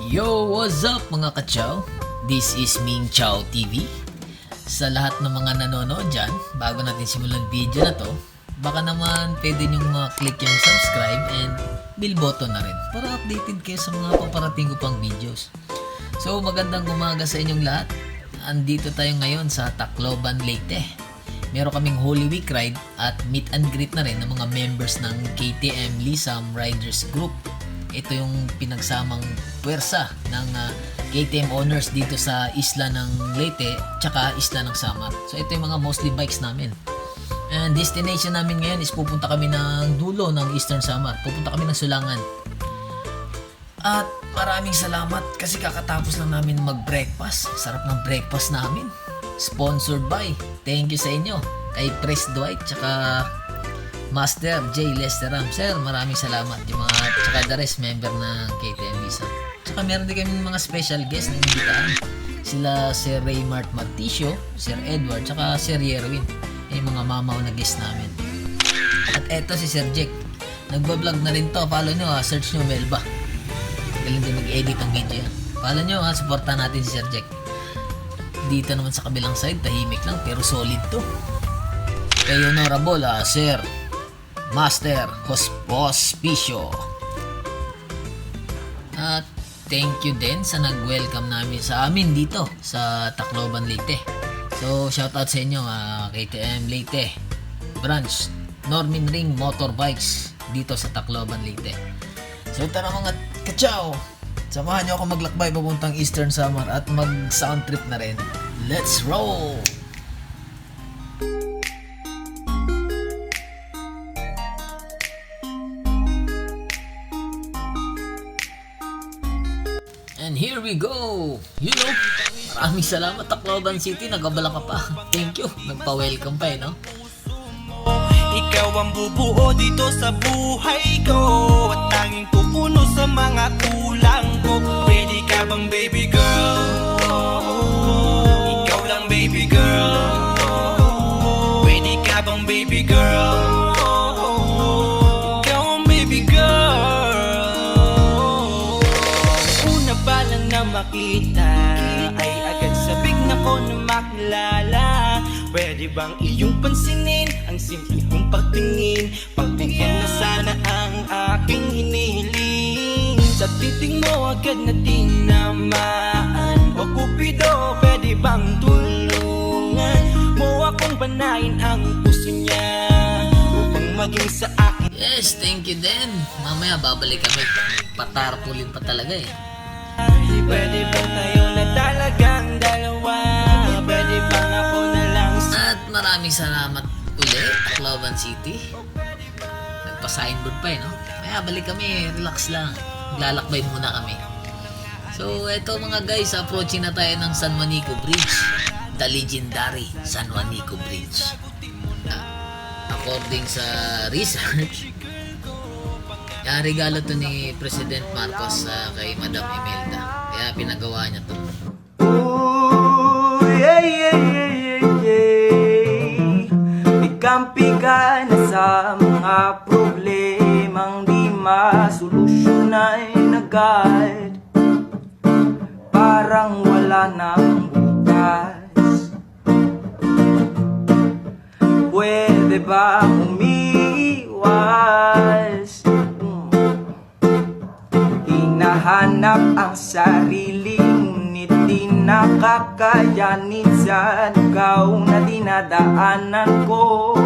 Yo, what's up mga kachaw? This is Ming Chow TV. Sa lahat ng mga nanonood dyan, bago natin simulan video na to, baka naman pwede nyong click yung subscribe and bell button na rin para updated kayo sa mga paparating ko pang videos. So magandang umaga sa inyong lahat. Andito tayo ngayon sa Tacloban, Leyte. Meron kaming Holy Week ride at meet and greet na rin ng mga members ng KTM Lisam Riders Group. Ito yung pinagsamang puwersa ng KTM owners dito sa isla ng Leyte tsaka isla ng Samar. So ito yung mga mostly bikes namin. And destination namin ngayon is pupunta kami ng dulo ng Eastern Samar. Pupunta kami ng Sulangan. At maraming salamat kasi kakatapos lang namin mag-breakfast. Sarap ng breakfast namin. Sponsored by, thank you sa inyo, kay Pres Dwight tsaka Master J. Lesteram. Sir, maraming salamat. Yung mga, tsaka the rest member ng KTM Visa. Tsaka meron din kami mga special guest na inimbitaan. Sila Sir Raymart Marticio, Sir Edward, tsaka Sir Yerwin. Yung mga mamaw na guest namin. At eto si Sir Jack. Nagbablog na rin to. Follow nyo search nyo Melba. Galing din mag-edit ang video yan. Follow nyo supportan natin si Sir Jack. Dito naman sa kabilang side, tahimik lang pero solid to. Kay Honorable Sir Master Hospicio. At thank you din sa nag-welcome namin sa amin dito sa Tacloban, Leyte. So shoutout sa inyo KTM Leyte Branch Normin Ring Motorbikes dito sa Tacloban, Leyte. So tara mga kachaw, samahan nyo ako maglakbay papuntang Eastern Samar at mag-sound trip na rin. Let's roll! And here we go! You know, maraming salamat Tacloban City, nagabala ka pa. Thank you, nagpa-welcome pa no? Ikaw ang bubuo dito sa buhay ko at tanging pupuno sa mga kulang ko. Pwede ka bang baby girl? Ikaw lang baby girl. Pwede ka bang baby girl? Ikaw ang baby girl. Una pa lang na makita ay agad sabik na ko na makilala. Pwede bang iyong pansinin ang simple kong pagtingin? Pagbigyan na sana ang aking hinihiling. Sa titing mo agad na tinamaan. O Cupido, pwede bang tulungan mo akong panayin ang puso niya upang maging sa akin? Yes, thank you din. Mamaya babalik kami. Patarpulin pa talaga eh. Pwede bang tayo na talagang dalawa? Pwede bang ako na lang At maraming salamat ulit, Tacloban City. Nagpa-signboard pa no? Kaya balik kami, relax lang. Maglalakbay muna kami. So, eto mga guys, approaching na tayo ng San Juanico Bridge. The legendary San Juanico Bridge. According sa research, regalo to ni President Marcos kay Madam Imelda. Kaya pinagawa niya to. Ikampi ka na sa mga problemang di masolusyonan agad. Parang wala nang bukas. Pwede ba umiwas? Hinahanap ang sarili, ngunit di nakakayanin sa ikaw na dinadaanan ko.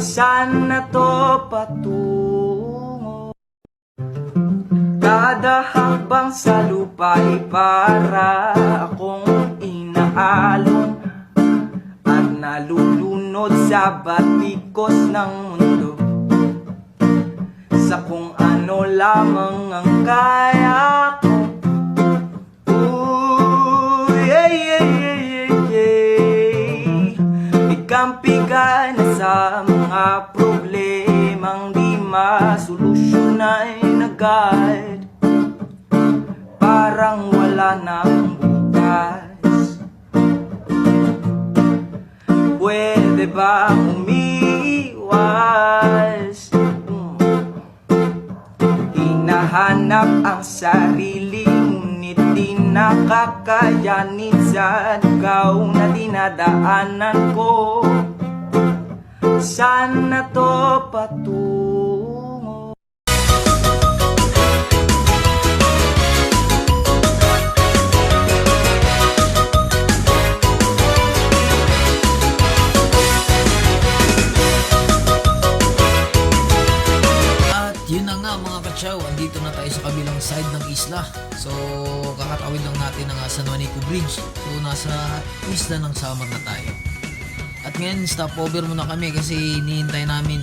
Saan na to patungo? Kada hakbang sa lupa ay para akong inaalon at nalulunod sa batikos ng mundo, sa kung ano lamang ang kaya ko. Ikampi ka na sa mga problemang di masolusyonan agad. Parang wala nang bukas. Pwede ba umiwas? Hinahanap ang sarili, ngunit di nakakayanin sa ikaw na dinadaanan ko. Saan na to patungo? At yun na nga mga kachaw, andito na tayo sa kabilang side ng isla. So kakatawid lang natin ng San Juanico Bridge. So nasa isla ng Samar na tayo. At ngayon stopover muna kami kasi hinihintay namin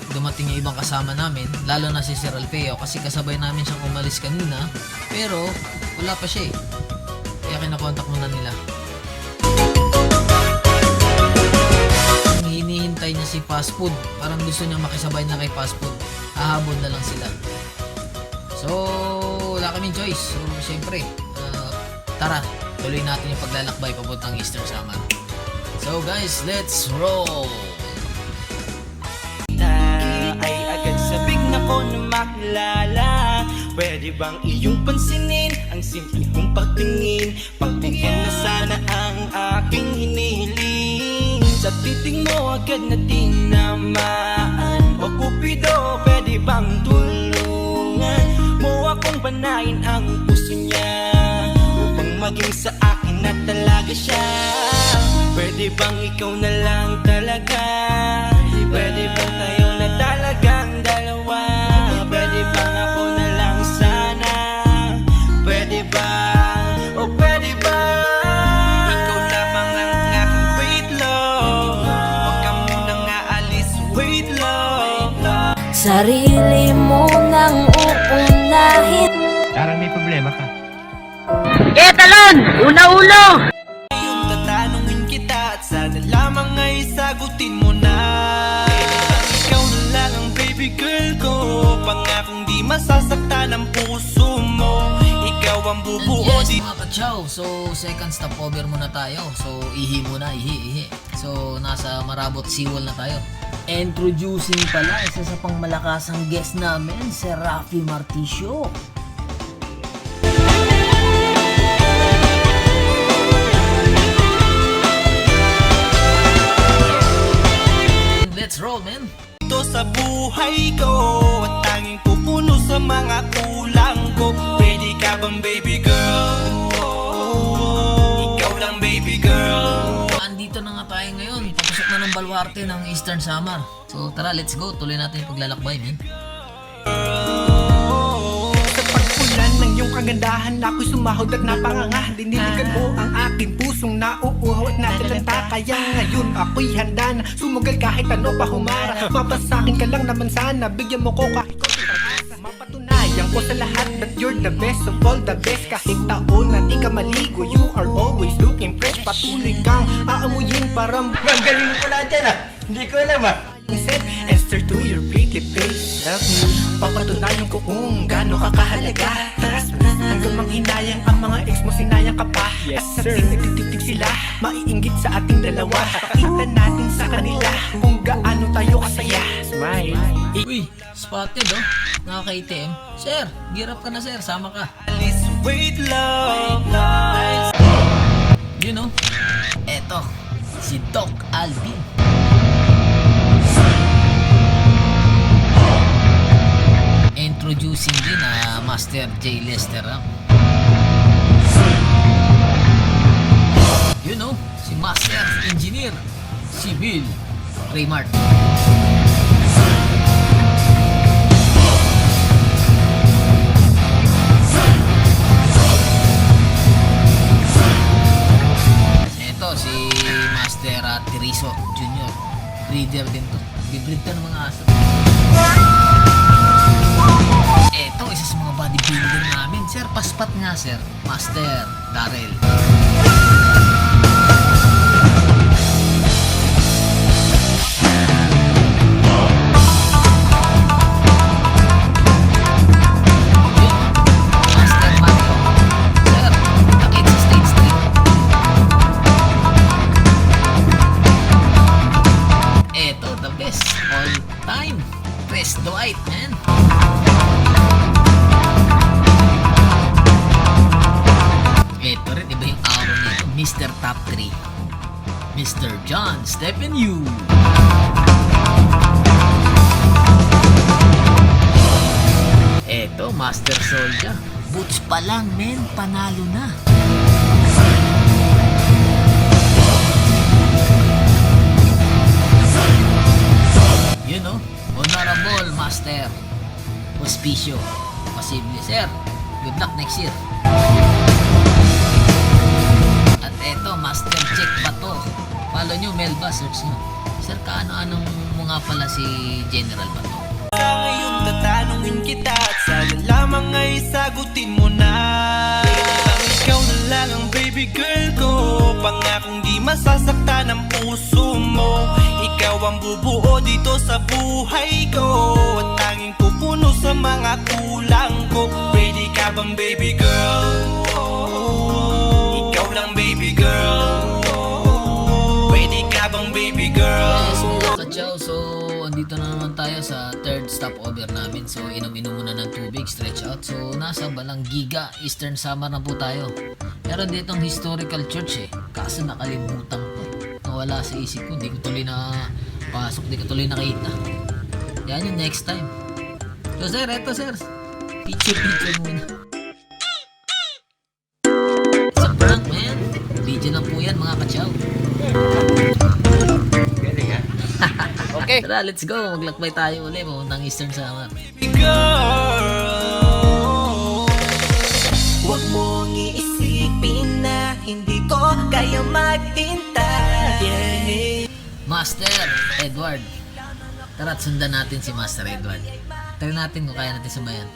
dumating yung ibang kasama namin, lalo na si Sir Alfeo kasi kasabay namin siyang umalis kanina pero wala pa siya eh. Kaya kinakontak muna nila. Hinihintay niya si fast food, parang gusto niya makisabay na kay fast food, hahabol na lang sila. So wala kaming choice, so syempre tara tuloy natin yung paglalakbay papuntang Eastern Samar. So guys, let's roll! Ay agad sabik na ko na makilala. Pwede bang iyong pansinin ang simple kong pagtingin? Pagbigyan na sana ang aking hinihiling. Sa titing mo agad na tinamaan. O Cupido, pwede bang tulungan mo akong panayin ang puso niya upang maging sa akin na talaga siya? Pwede bang ikaw na lang talaga? Pwede bang tayo na talagang dalawa? Pwede bang ako na lang sana? Pwede ba? O pwede ba? Ikaw lamang ang aking wait love. Huwag ka munang aalis, wait love. Sarili mo nang uunahin. Parang may problema ka. Ngayon tatanungin kita at sana lamang ay sagutin mo na. Ikaw na lang ang baby girl ko, pangakong di masasaktan ang puso mo. Ikaw ang And bubuo yes di mga kachaw, so second stopover muna tayo. So ihi muna, ihi. So nasa Marabot Seawall na tayo. Introducing pala, isa sa pangmalakasang guest namin, si Rafi Marticio. Let's roll, man! ito sa buhay ko at tanging pupuno sa mga kulang ko. Pwede ka bang baby girl? Ikaw lang baby girl. Andito na nga tayo ngayon, papasok na ng baluarte ng Eastern Samar. So tara, let's go, tuloy natin yung paglalakbay, man. Sa pagpulan ng iyong kagandahan, ako'y sumahod at napanganga. Diniligan mo ang aking pusong nauuhaw at natalanta. Kaya ngayon ako'y handa na sumugal kahit ano pa humara. Mapasakin ka lang naman sana, bigyan mo ko kahit mapatunayan ko sa lahat that you're the best of all the best. Kahit taon na di ka maligo, you are always looking fresh. Patuloy kang aamuyin para Ang galing mo pala dyan ah. Hindi ko alam ah. said, Esther to your pretty face. Love me, papatunayan ko kung gaano ka kahalaga. Trust me, hanggang manghinayang ang mga ex mo, sinayang ka pa. Yes, at sir, nagtitig sila, maiinggit sa ating dalawa. Pakita natin sa kanila kung gaano tayo kasaya. Smile. Uy, spotted oh, nakaka-ATM. Sir, gear up ka na sir, sama ka. Please wait love. You know, eto, si Doc Alvin. Introducing din na Master J. Lester. You know, si Master Engineer, si Bill Raymart. Ito si Master Terizo Jr. Breeder din to. Bibreed ka ng mga aso. Eto, isa sa mga bodybuilder namin. Sir, paspat nga sir. Master Darrell. Master Mario. Sir, nakit sa stage 3. Eto, the best all time. Chris Dwight, man. John Stephen Yu. Eto, Master Soldier. Boots pa lang, men. Panalo na. Yun know, Honorable Master Hospicio. Posible, sir. Good luck next year. At eto, Master Check Bato. Follow nyo, Melba, search nyo. Sir, kaano-anong mo nga pala si General Bato? Sa ngayon tatanungin kita at sana lamang ay sagutin mo na. Ang ikaw na lang ang baby girl ko, pangakong di masasaktan ang puso mo. Ikaw ang bubuo dito sa buhay ko, at tanging pupuno sa mga kulang ko. Ready ka bang baby girl? Ikaw lang baby girl. Ready ka bang baby girl? Yes, mga kachaw. So, andito na naman tayo sa third stopover namin. So, inom-inom muna ng tubig, stretch out. So, nasa Balanggiga, Eastern Samar na po tayo. Meron ditong historical church eh. Kaso nakalimutan ko. Nawala sa isip ko. Hindi ko tuloy na pasok. Hindi ko tuloy nakita. Yan yung next time. So, sir, eto sir. Picture muna. It's a prank, man. Video lang po yan, mga kachaw. Galing ha? Okay. Tara, let's go. Maglakbay tayo ulit. Papuntang Eastern Samar. Girl, huwag mong iisipin na hindi ko kaya magtinta. Master Edward. Tara at sundan natin si Master Edward. Try natin kung kaya natin sumayan.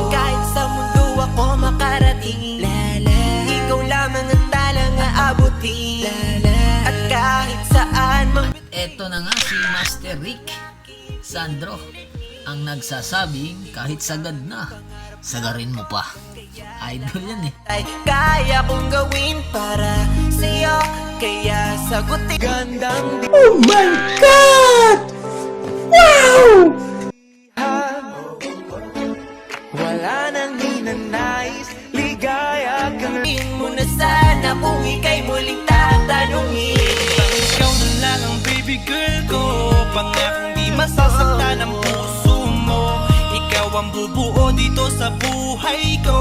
Kahit sa mundo ako makarating, ikaw lamang ang talang aabutin. At kahit saan Eto na nga si Master Rick Sandro ang nagsasabing kahit sagad na, sagarin mo pa. Idol yan eh. ay kaya kong gawin para sa'yo, kaya sagutin. Gandang wala nang hinanais, ligaya kang mo na sana kung ika'y muling tatanungin. Ikaw na lang ang baby girl ko, pangakong di masasaktan ang puso mo. Ikaw ang bubuo dito sa buhay ko,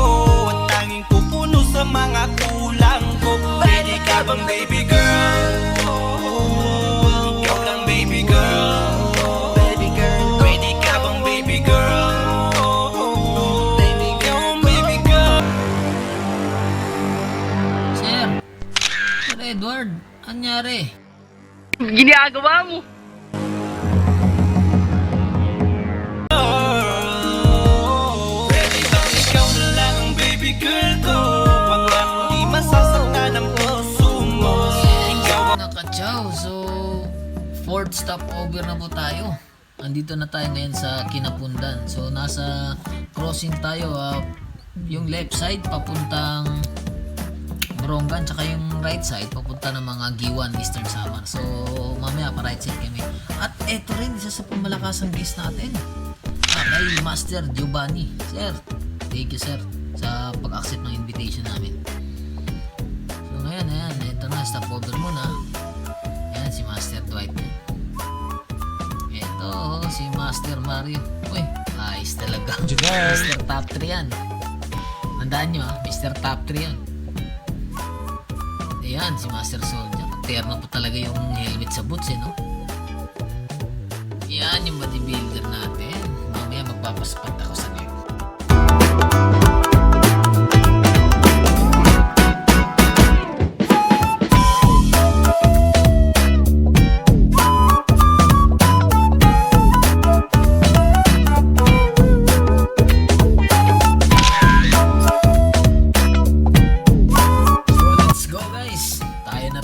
at tanging pupuno sa mga kulang ko. Ready ka bang baby girl? Ikaw lang baby girl. Baby girl. Ready ka bang baby girl? Baby girl, baby girl. Sir Edward, anyari? Ready bang ikaw na lang ang baby girl ko, pangakong di masasaktan ang puso mo. Ikaw ang Nakachaw, so fourth stopover na po tayo. Andito na tayo ngayon sa Kinapundan. So nasa crossing tayo, yung left side papuntang Borongan, tsaka yung right side papunta ng mga Giwan, Eastern Samar. So mamaya pa right side kami. At eto rin, isa sa pamalakas ang guest natin, kay Master Giovanni. Sir, thank you sir sa pag-accept ng invitation namin. So ngayon, ayan, ito na, stopover muna. Ayan, si Master Dwight. Ito, si Master Mario. Uy, ayos talaga. Mr. Top 3 yan. Tandaan nyo Mr. Top 3 yan. Ayan, si Master Soldier. Terno po talaga yung helmet sa boots no? Yan yung bodybuilder natin. Mamaya magpapaspat ako sa ngayon.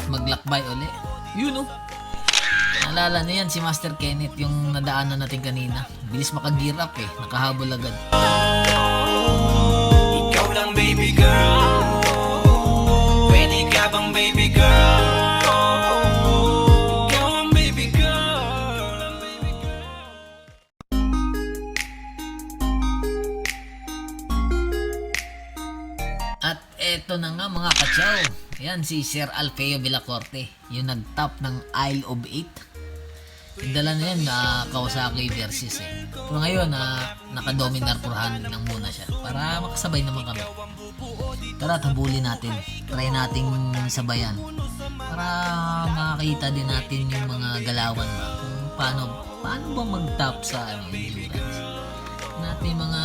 Maglakbay uli. Yun naalala na yan si Master Kenneth, yung nadaanan natin kanina. Bilis makagear up nakahabol agad. ikaw lang baby girl. Ready ka bang baby girl? Ikaw ang baby girl. At eto na nga mga katsaw. Ayan, si Sir Alfeo Villacorte, yung nag-top ng Isle of 8. Yung dala na yan na Kawasaki Versys eh. Pero ngayon, naka-Dominar 400 lang muna siya. Para makasabay naman kami. Tara, habulin natin. Try nating sabayan. Para makakita din natin yung mga galawan ba. Kung paano ba mag-top sa endurance. Natin mga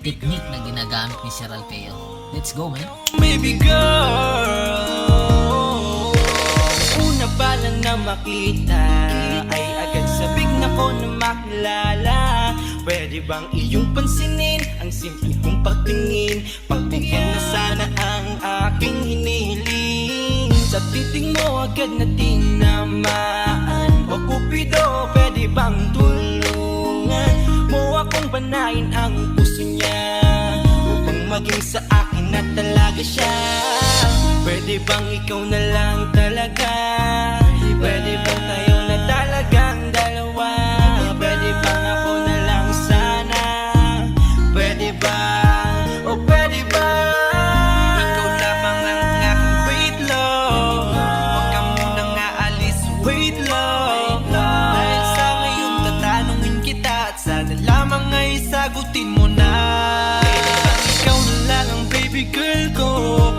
technique na ginagamit ni Sir Alfeo. Let's go, man. Baby girl, una pa lang na makita ay agad sabik na ko na makilala. Pwede bang iyong pansinin ang simple kong pagtingin? Pagbigyan na sana ang aking hinihiling. Sa titing mo agad na tinamaan. O Cupido, pwede bang tulungan mo akong banayin ang puso niya upang maging sa akin na talaga siya? Pwede bang ikaw na lang talaga? Pwede bang tayo na talagang dalawa? Pwede bang ako na lang sana? Pwede ba? O pwede ba? Ikaw lamang ang aking wait love. Huwag ka munang aalis, wait love. Dahil sa ngayon tatanungin kita at sana lamang ay sagutin mo na. Pwede bang ikaw na lang ang baby girl ko?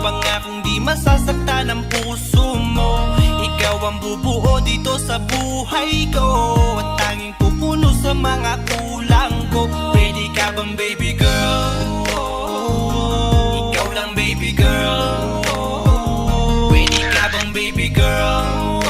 Pangakong di masasaktan ang puso mo. Ikaw ang bubuo dito sa buhay ko at tanging pupuno sa mga kulang ko. Pwede ka bang baby girl? Ikaw lang baby girl. Pwede ka bang baby girl?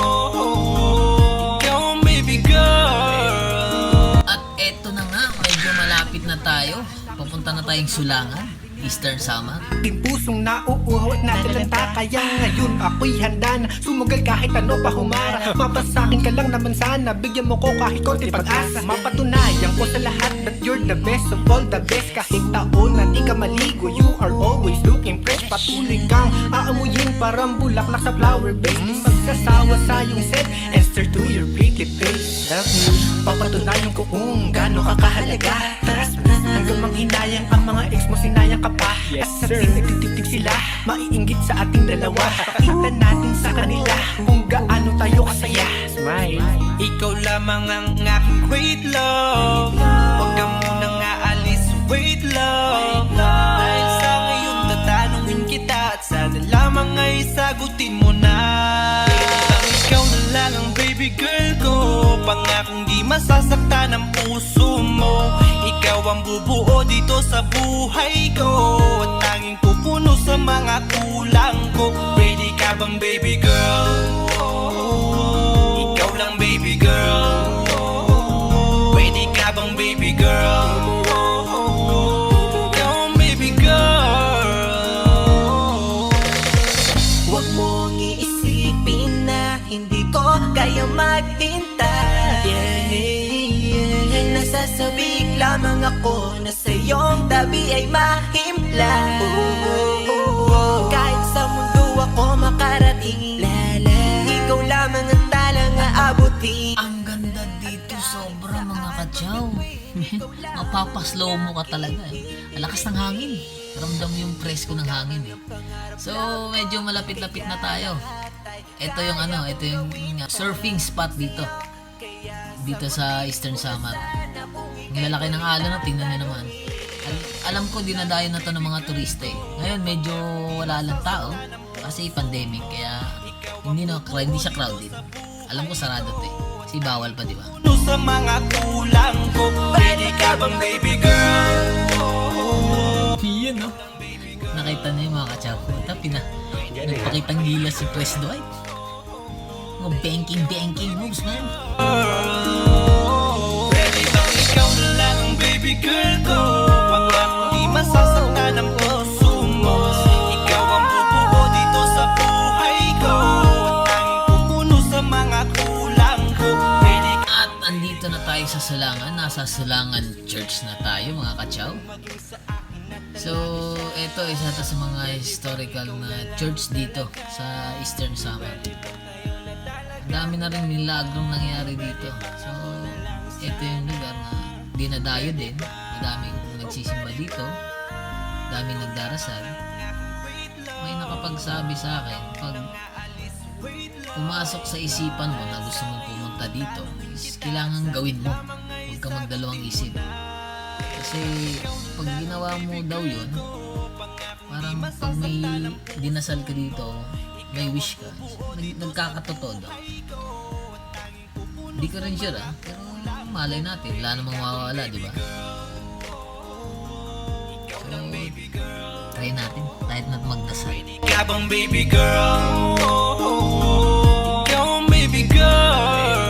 Ikaw ang baby girl. At eto na nga, medyo malapit na tayo. Papunta na tayong Sulangan, Eastern Samar. Ating pusong nauuhaw at natalanta. Kaya ngayon ako'y handa na sumugal kahit ano pa humara. Mapasakin ka lang naman sana, bigyan mo ko kahit konti pag-asa. Mapatunayan ko sa lahat that you're the best of all the best. Kahit taon na di ka maligo, you are always looking fresh. Patuloy kang aamuyin parang bulaklak sa flower base. Di magsasawa sa iyong set and stare to your pretty face. Love me, papatunayan ko kung gaano ka kahalaga. Taras hanggang manghinayang ang mga ex mo, sinayang ka pa. Yes sir, nagtitig sila, maiinggit sa ating dalawa. Pakita natin sa kanila kung gaano tayo kasaya. Smile. Ikaw lamang ang aking great love. Huwag ka munang aalis, wait love. Dahil sa ngayon tatanungin kita at sana lamang ay sagutin mo na. Ikaw na lang ang baby girl ko. Pangakong di masasaktan ang puso mo. Ikaw ang bubuo dito sa buhay ko at tanging pupuno sa mga kulang ko. Pwede ka bang baby girl? Ikaw lang baby girl. Pwede ka bang baby girl? Ikaw ang baby girl. Huwag mong iisipin na hindi ko kaya maghintay. Nasasabik lamang ako na sa iyong tabi ay mahimpla. Kahit sa mundo ako makarating, ikaw lamang ang talang aabutin. Ang ganda dito, sobra mga katsaw. Mapapaslow mo ka talaga eh. Ang lakas ng hangin. Ramdam mo yung presko ng hangin eh. So, medyo malapit-lapit na tayo. Ito yung ito yung surfing spot dito. Dito sa Eastern Samar. Ang lalaki ng alon na, tingnan nyo naman. Alam ko dinadayo na to ng mga turista eh. Ngayon medyo wala lang tao kasi pandemic, kaya hindi siya crowded. Alam ko sarado to eh. Kasi bawal pa, di ba? Sa mga kulang ko, pwede ka bang baby girl? Yun no? Nakita niyo yung mga katsaw. Nagpakitang gilas si Pres Dwight. Mga banking moves, man. Pwede bang ikaw na lang ang baby girl ko? Pangakong di masasaktan ang puso mo. Ikaw ang bubuo dito sa buhay ko at tanging pupuno sa mga kulang ko. Pwede At andito na tayo sa Sulangan. Nasa Sulangan Church na tayo, mga katsaw. So, ito isa to sa mga historical na church dito sa Eastern Samar. Dami na rin milagrong nangyari dito. So, ito yung lugar na dinadayo din. Madaming nagsisimba dito. Daming nagdarasal. may nakapagsabi sa akin, pag pumasok sa isipan mo na gusto mong pumunta dito, is kailangan gawin mo. Huwag ka magdalawang isip. Kasi pag ginawa mo daw yun, parang pag may dinasal ka dito, may wish ka, nagkakatotoo daw. Hindi ko rin sure pero malay natin, wala namang mawawala, di ba? So, try natin, kahit na magdasal. Ikaw bang baby girl? Ikaw ang baby girl.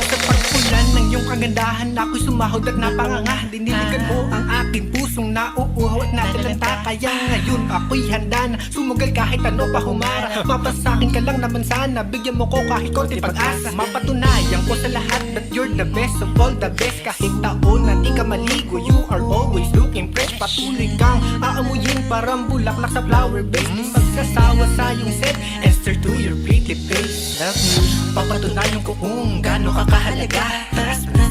Sa pagpulan ng iyong kagandahan, ako'y sumahod at napanganga. Diniligan mo ang aking pusong nauuhaw at natalanta. Kaya ngayon ako'y handa na sumugal kahit ano pa humara. Mapasakin ka lang naman sana, bigyan mo ko kahit konti pag-asa. Mapatunayan ko sa lahat that you're the best of all the best. Kahit taon na di ka maligo, you are always looking fresh. Patuloy kang aamuyin parang bulaklak sa flower base. Di magsasawa sa iyong set, Esther to your pretty face. Love you, papatunayan ko kung gaano ka kahalaga.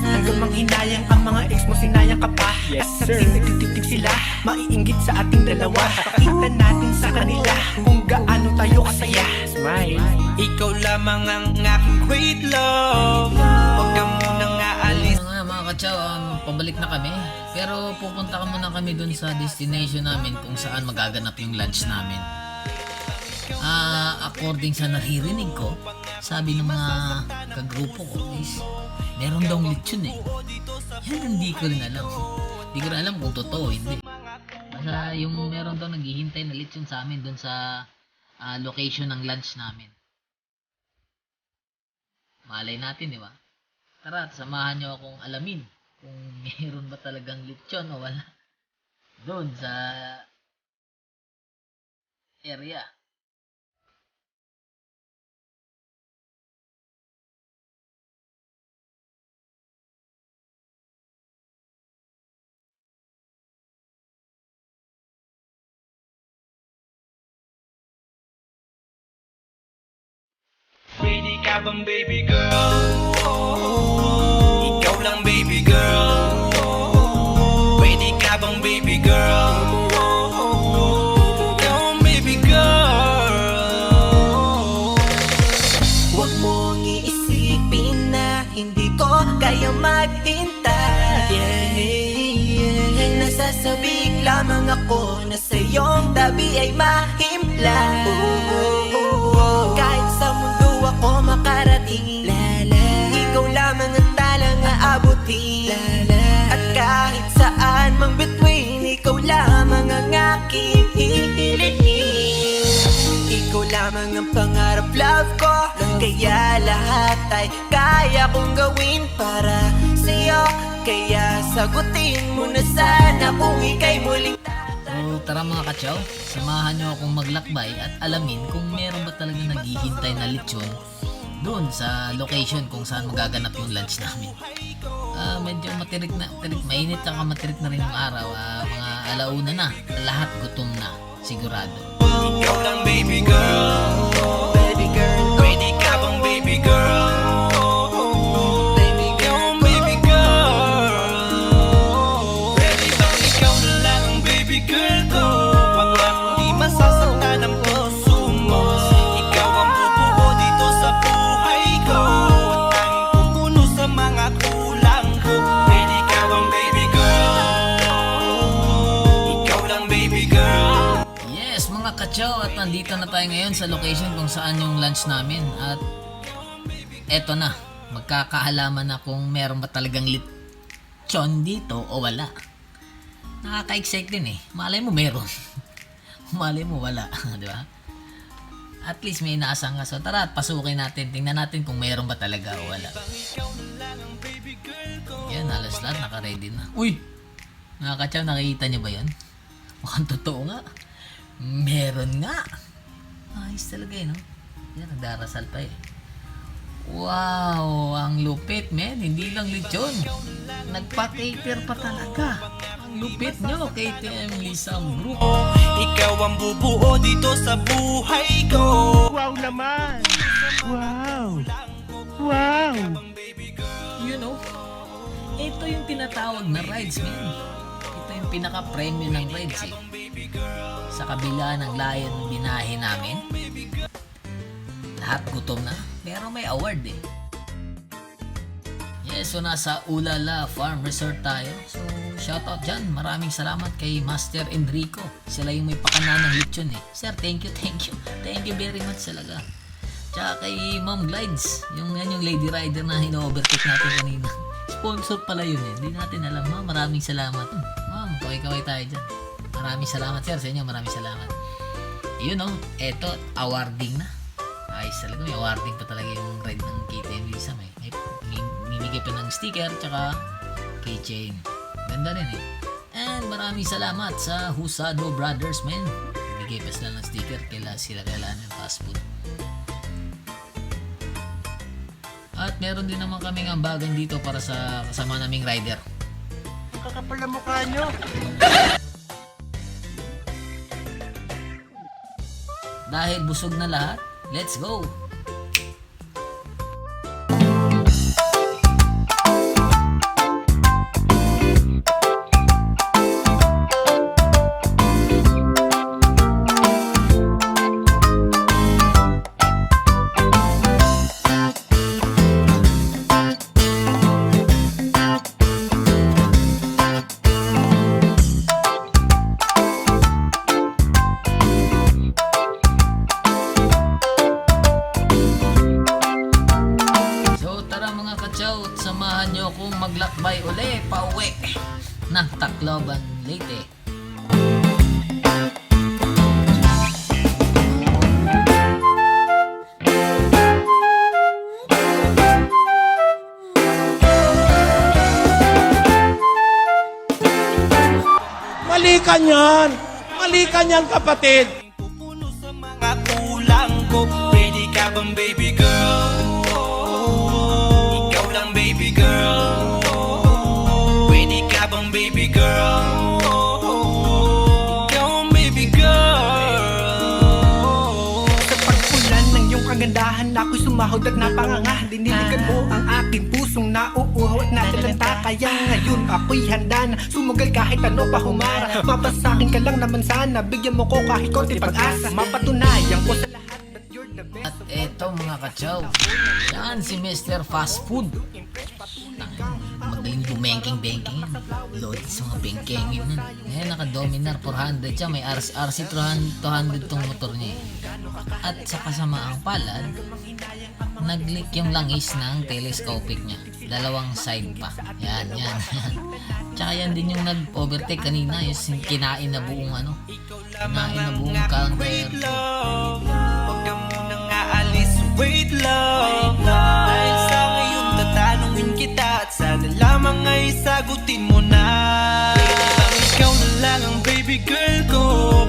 Hanggang manghinayang ang mga ex mo, sinayang ka pa. At sa nagtitig sila, maiinggit sa ating dalawa. Pakita natin sa kanila kung gaano tayo kasaya. Smile. Ikaw lamang ang aking great love. Huwag ka munang aalis. Mga kachaw, pabalik na kami. Pero pupunta ka muna kami dun sa destination namin kung saan magaganap yung lunch namin. According sa naririnig ko, sabi ng mga kagrupo ko is meron daw lechon Yan, hindi ko rin alam. Hindi ko rin alam kung totoo o hindi. Basta yung meron daw naghihintay na lechon sa amin dun sa location ng lunch namin. Malay natin, di ba? Tara, samahan nyo akong alamin kung meron ba talagang lechon o wala doon sa area. Ready ka bang baby girl? Ikaw lang baby girl. Ready ka bang baby girl? Ikaw ang baby girl. Huwag mong iisipin na hindi ko kaya maghintay. Nasasabik lamang ako na sa iyong tabi ay mahimpla. Kahit sa mundo ako makarating, ikaw lamang ang talang aabutin. At kahit saan mang between, ikaw lamang ang aking hihilihin. Ikaw lamang ang pangarap, love ko. Kaya lahat ay kaya kong gawin para sa'yo. Kaya sagutin mo na sana kung ika'y muling So tara mga kachaw, samahan nyo akong maglakbay at alamin kung meron ba talaga naghihintay na lechon doon sa location kung saan magaganap yung lunch namin. Medyo mainit at matirik na rin yung araw. Mga alauna na, lahat gutom na, sigurado. Ikaw lang baby girl. baby girl. Ready ka bang baby girl? Ikaw ang baby girl. Ready bang ikaw na lang ang baby girl ko? Pangako di masasaktan ang puso mo. Ikaw ang bubuo dito sa buhay ko. At tanging pupuno sa mga kulang ko. Ready ka bang baby girl? Ikaw lang baby girl. Yes mga kachaw, at nandito na tayo ngayon sa location kung saan yung lunch namin. At eto na, magkakaalaman na kung meron ba talagang lechon dito o wala. Nakaka-excite din malay mo meron. Malay mo wala. Di ba? At least may inaasang ka. So tara, pasukin natin. Tingnan natin kung meron ba talaga o wala. Yan, halos lahat naka-ready na. Uy! Mga kachaw, nakikita nyo ba yan? Mukhang totoo nga. Meron nga. Ayos talaga no? Yan, nagdarasal pa Wow, ang lupit men. Hindi lang lechon. Nagpa-cater pa talaga. Ang lupit nyo, KTM Lisam Group. Ikaw ang bubuo dito sa buhay ko. Wow naman! Wow! Wow! You know, ito yung tinatawag na rides men. Ito yung pinaka-premium ng rides sa kabila ng layo ng binahe namin. Lahat gutom na, pero may award eh. Yes, so nasa Ulala Farm Resort tayo. So, shoutout dyan. Maraming salamat kay Master Enrico. Sila yung may pakana ng lechon eh. Sir, thank you. Thank you very much talaga. Tsaka kay Ma'am Glides. Yung lady rider na hino-overtake natin kanina. Sponsor pala yun eh. Hindi natin alam. Ma'am, maraming salamat. Ma'am, kaway-kaway tayo dyan. Maraming salamat sir sa inyo. Maraming salamat. Yun o. Eto, awarding na. Ayos talaga. May awarding pa talaga yung ride ng KTM Visa. May mimigay pa ng sticker tsaka keychain. Ganda rin eh. And maraming salamat sa Husado Brothers, man. Bigay pa sila ng sticker. Sila kailangan ng fast food. At meron din naman kaming ambagan dito para sa kasama naming rider. Ang kakapal na mukha nyo. Dahil busog na lahat, let's go! Samahan nyo akong maglakbay uli pauwi ng Tacloban, Leyte. Mali ka niyan kapatid. Pupuno sa mga kulang ko. Pwede ka bang baby girl? Ikaw lang baby girl. Pwede ka bang baby girl? Ikaw ang baby girl. Sa pagpulan ng iyong kagandahan, ako'y sumahod at napanganga. Diniligan mo ang aking pusong nauuhaw at natalanta. Kaya ngayon ako'y handa na sumugal kahit ano pa humara. Mapasakin ka lang naman sana, bigyan mo ko kahit konti pag-asa. Mapatunayan ko sa lahat that you're the best. At eto mga kachaw, yan si Mr. Fast Food. Magaling bumengking-bengking yan. Loaded sa mga bengkengin nun. Ngayon naka-Dominar 400 siya, may RC 200 tong motor niya eh. At sa kasamaang palad, nag-leak yung langis ng telescopic niya. Dalawang side pa. Yan. Tsaka yan din yung nag-overtake kanina, yung kinain na buong kinain na buong counter. Huwag ka munang aalis, wait lang. Dahil sa ngayon tatanungin kita at sana lamang ay sagutin mo na. Ang ikaw na lang ang baby girl ko,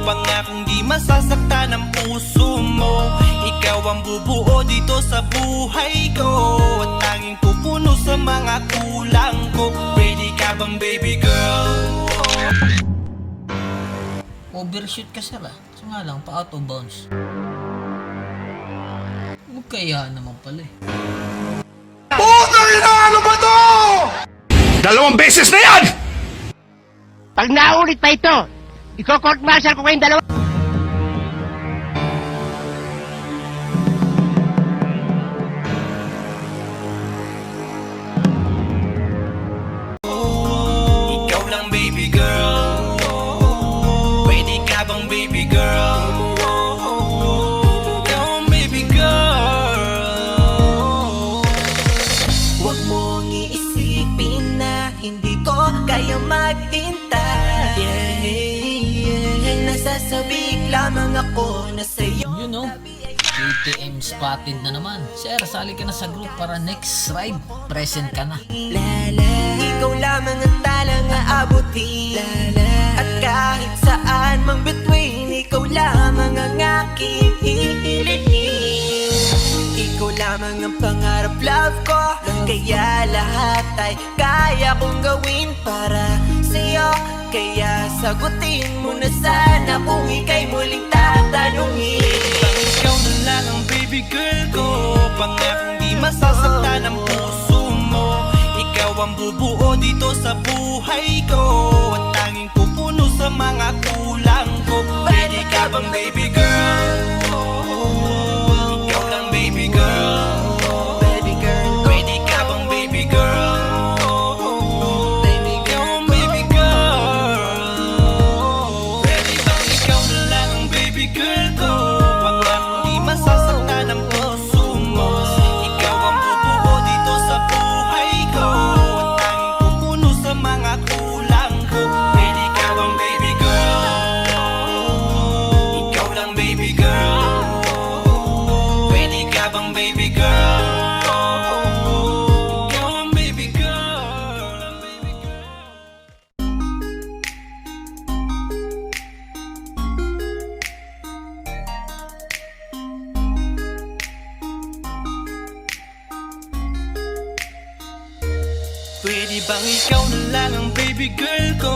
pangakong di masasaktan ang puso mo. Ikaw ang bubuo dito sa buhay ko, at tanging pupuno sa mga kulang ko. Ready ka bang baby girl? Overshoot ka sir ah. So nga lang, pa out of bounds. Kaya naman pala eh. Dalawang beses na yan! Pag naulit pa ito, iko-court martial ko kayong dalawa. Ikaw lang baby girl. Pwede ka bang baby girl? Ikaw ang baby girl. Huwag mong iisipin na hindi ko kaya maghintay. Nasasabik lamang ako na sa'yo. You know, KTM spotted na naman. Sir, sali ka na sa group para next ride. Present ka na. Ikaw lamang ang talang aabutin. At kahit saan mang between, ikaw lamang ang aking hihilihin. Ikaw lamang ang pangarap love ko, kaya lahat ay kaya kong gawin para sa'yo. Kaya sagutin mo na sana kung ika'y muling tatanungin. Ikaw na lang ang baby girl ko, pangakong di masasaktan ang puso mo. Ikaw ang bubuo dito sa buhay ko, at tanging pupuno sa mga kulang ko. Pwede ka bang baby girl? Ikaw lang baby girl. Baby girl, Pwede ka bang baby girl? baby Ikaw girl, ang baby girl. Pwede bang ikaw na lang ang baby girl ko? Pangakong di masasaktan ang puso mo. Ikaw ang bubuo dito sa buhay ko, at tanging pupuno sa mga kulang ko. Pwede ka bang baby girl? Ikaw lang baby girl. Pwede ka bang baby girl? Ikaw ang baby girl, ang baby girl. Pwede bang ikaw na lang ang baby girl ko?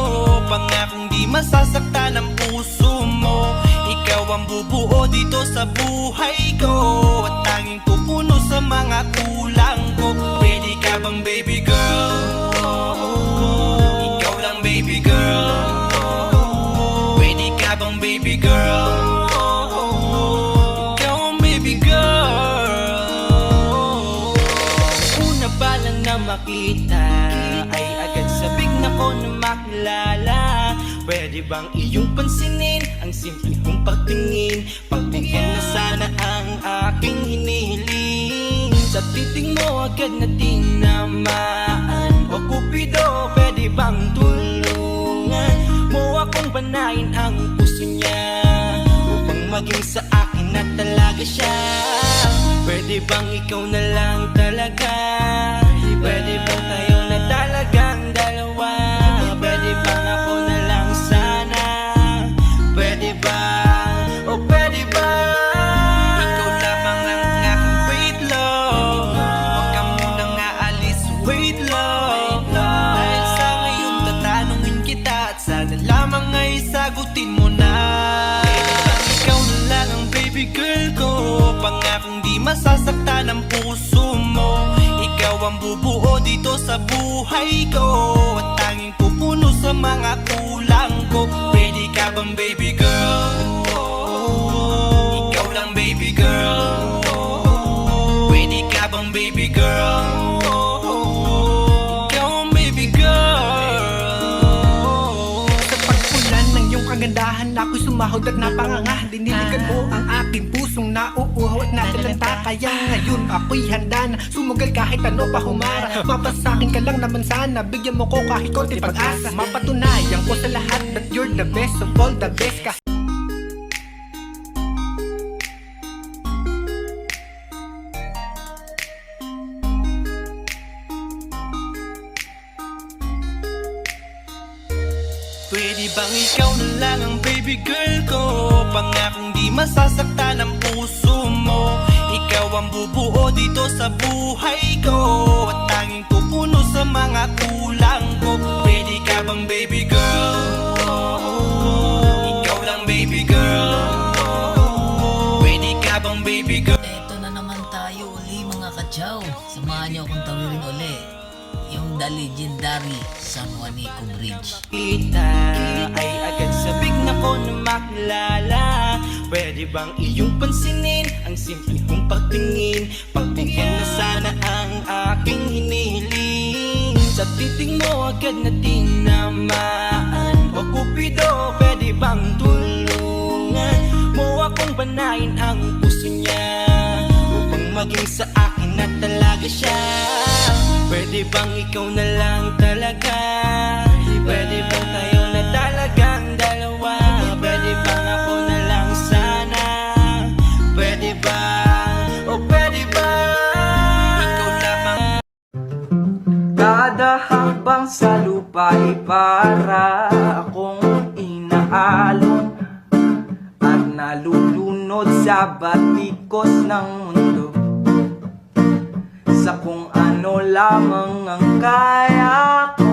Pangakong di masasaktan ang puso mo. Ikaw ang bubuo dito sa buhay ko, at tanging pupuno sa mga kulang ko. Pwede ka bang baby girl? Ikaw lang baby girl. Pwede ka bang baby girl? Ikaw ang baby girl. Una pa lang na makita ay agad sabik na ko na makilala. Pwede bang iyong pansinin ang simple kong pagtingin? Pagbigyan na sana ang aking hinihiling. Sa titing mo agad na tinamaan. O Cupido, pwede bang tulungan mo akong panayin ang puso niya, upang maging sa akin na talaga siya? Pwede bang ikaw na lang talaga? Pwede bang tayo na talagang dalawa? Pwede bang ako na lang sana? Pwede ba? O pwede ba? Ikaw lamang ang aking wait long. Huwag ka munang aalis, wait long. Dahil sa ngayon tatanungin kita, at sana lamang ay sagutin mo na. Pwede bang ikaw na lang ang baby girl ko? Pangakong di masasaktan ang puso mo. Ikaw ang bubuo dito sa buhay ko, at tanging pupuno sa mga kulang ko. Pwede ka bang baby girl? Ikaw lang baby girl. Pwede ka bang baby girl? Ikaw ang baby girl. Sa pagpulan ng iyong kagandahan, ako'y sumahod at napanganga. Diniligan mo ang aking pusong nauuhaw at natalanta. Kaya ngayon ako'y handa na sumugal kahit ano pa humara. Mapasakin ka lang naman sana, bigyan mo ko kahit konti pag-asa. Mapatunayan ko sa lahat that you're the best of all the best ka. Pwede bang ikaw na lang ang baby girl ko? Pangakong di masasaktan ang puso mo. Ikaw ang bubuo dito sa buhay ko, at tanging pupuno sa mga kulang ko. Pwede ka bang baby girl? Ikaw lang baby girl. Pwede ka bang baby girl? Eto na naman tayo uli mga kachaw. Samahan niyo akong tawirin uli yung The Legendary San Juanico Bridge. Kita ay agad sabik na ko na makilala. Pwede bang iyong pansinin ang simple kong pagtingin? Pagbigyan na sana ang aking hinihiling. Sa titing mo agad na tinamaan. O Cupido, pwede bang tulungan mo akong panayin ang puso niya, upang maging sa akin na talaga siya? Pwede bang ikaw na lang talaga? Pwede bang tayo na talagang dalawa? Pwede bang ako na lang sana? Pwede ba? O pwede ba? Ikaw lamang. Kada hakbang sa lupa ay para akong inaalon at nalulunod sa batikos ng mundo, sa kung ano lamang ang kaya ko.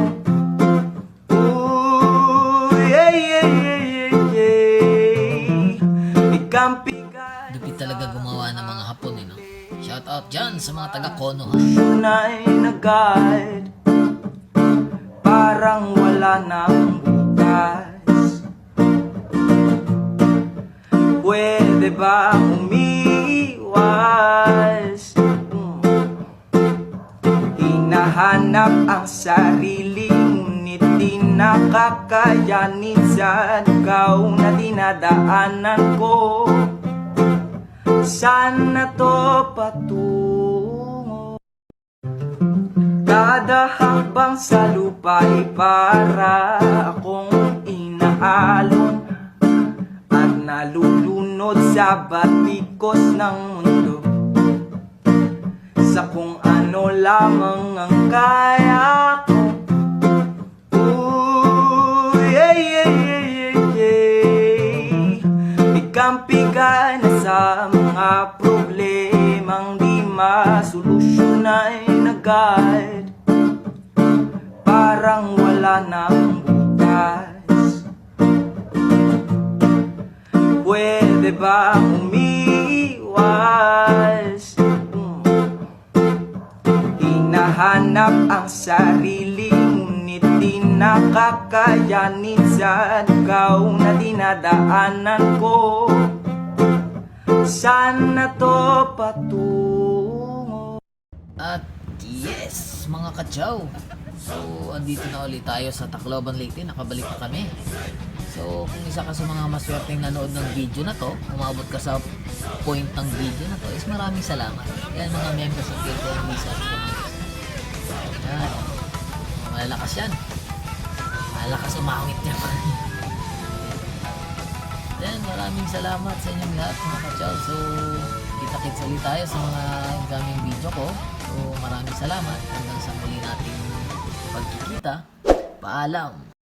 Ooh, yeah, yeah, yeah, yeah, yeah. Ikampigan Lupit talaga gumawa ng mga Hapon no? Shout out dyan sa mga taga Kono ha. ay nag-guide, parang wala nang bukas. Pwede ba umiwas? Hinahanap ang sarili, ngunit di nakakayanin sa ikaw na dinadaanan ko. Saan na to patungo? Kada hakbang sa lupa ay para akong inaalon at nalulunod sa batikos ng mundo, sa kung ano lamang ang kaya ko. Ooh, yeah, yeah, yeah, yeah, yeah. Pigang-piga na sa mga problemang di masolusyon ay nagad, parang wala nang bukas. Pwede ba umiwas? Hinahanap ang sarili, ngunit di nakakayanin sa ikaw na dinadaanan ko. Saan na to patungo? At yes, mga kachaw. So, andito na ulit tayo sa Tacloban Leyte. Nakabalik na kami. So, kung isa ka sa mga maswerteng nanood ng video na to, umabot ka sa point ng video na to, is maraming salamat. Yan mga members ng Filter Misa. Yan. Malalakas yan. Malalakas umangit niya. Yan, maraming salamat sa inyong lahat mga kachaw. So, kita-kits ulit tayo sa mga gaming video ko. So, maraming salamat. Hanggang sa muli nating pagkikita. Paalam.